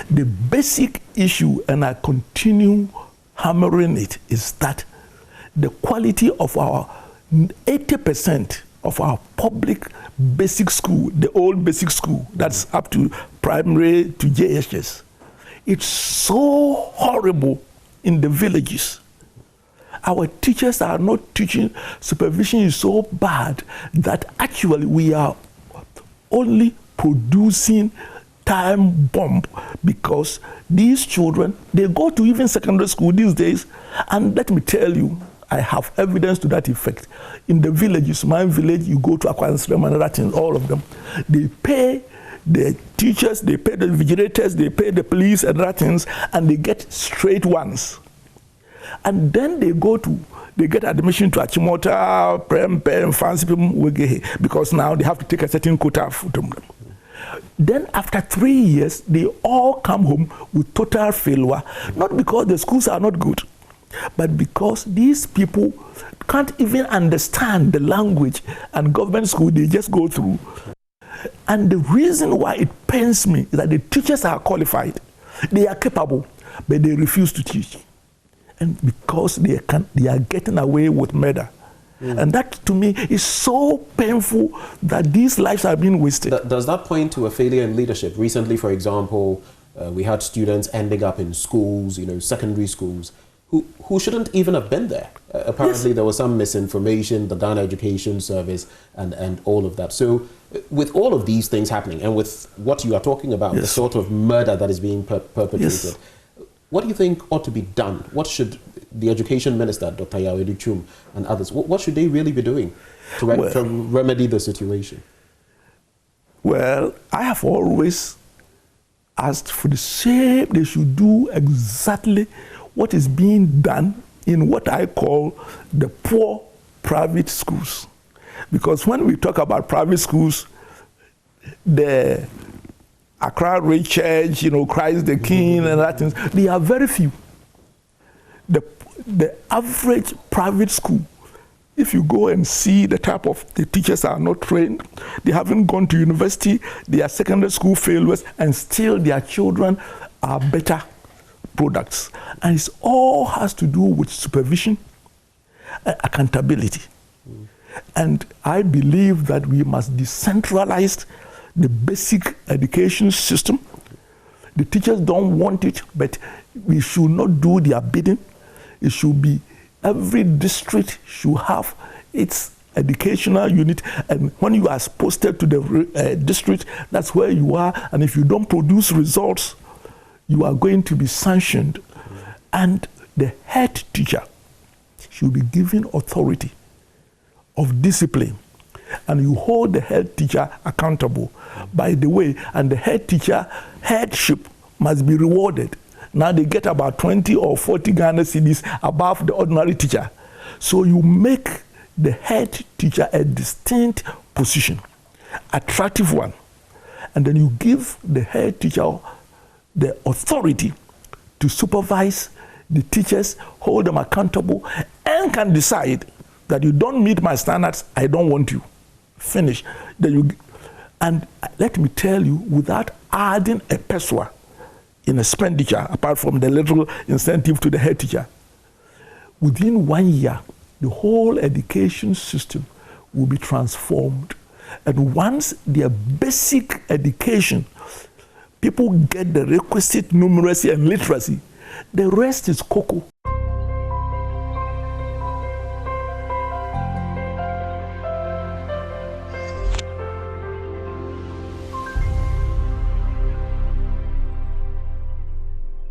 The basic issue, and I continue hammering it, is that the quality of our 80% of our public basic school, the old basic school, that's up to primary to JHS, it's so horrible in the villages. Our teachers are not teaching. Supervision is so bad that actually we are only producing time bomb, because these children, they go to even secondary school these days, and let me tell you, I have evidence to that effect. In the villages, my village, you go to Akwansrem and other things, all of them, they pay the teachers, they pay the vigilators, they pay the police and other things, and they get straight ones. And then they get admission to Achimota, Prem, Fancy people, because now they have to take a certain quota from them. Then after 3 years, they all come home with total failure, not because the schools are not good, but because these people can't even understand the language and government school they just go through. And the reason why it pains me is that the teachers are qualified, they are capable, but they refuse to teach. And because they are getting away with murder. And that, to me, is so painful that these lives are being wasted. Does that point to a failure in leadership? Recently, for example, we had students ending up in schools, secondary schools, who shouldn't even have been there. Apparently, yes, there was some misinformation, the Ghana Education Service, and all of that. So, with all of these things happening, and with what you are talking about, yes, the sort of murder that is being perpetrated, yes, what do you think ought to be done? What should the Education Minister, Dr. Yawedu Chum, and others, what should they really be doing to remedy the situation? Well, I have always asked for the same. They should do exactly what is being done in what I call the poor private schools. Because when we talk about private schools, the Accra Ray Church, Christ the King, and that things, they are very few. The average private school, if you go and see the type of, the teachers are not trained, they haven't gone to university, they are secondary school failures, and still their children are better products. And it all has to do with supervision and accountability. And I believe that we must decentralize the basic education system. The teachers don't want it, but we should not do their bidding. It should be, every district should have its educational unit, and when you are posted to the district, that's where you are, and if you don't produce results, you are going to be sanctioned. And the head teacher should be given authority of discipline, and you hold the head teacher accountable. By the way, and the head teacher, headship must be rewarded. Now they get about 20 or 40 Ghana cedis above the ordinary teacher. So you make the head teacher a distinct position, attractive one. And then you give the head teacher the authority to supervise the teachers, hold them accountable, and can decide that you don't meet my standards, I don't want you. Finish. And let me tell you, without adding a pesewa in expenditure, apart from the little incentive to the head teacher, within 1 year, the whole education system will be transformed. And once their basic education, people get the requisite numeracy and literacy, the rest is cocoa.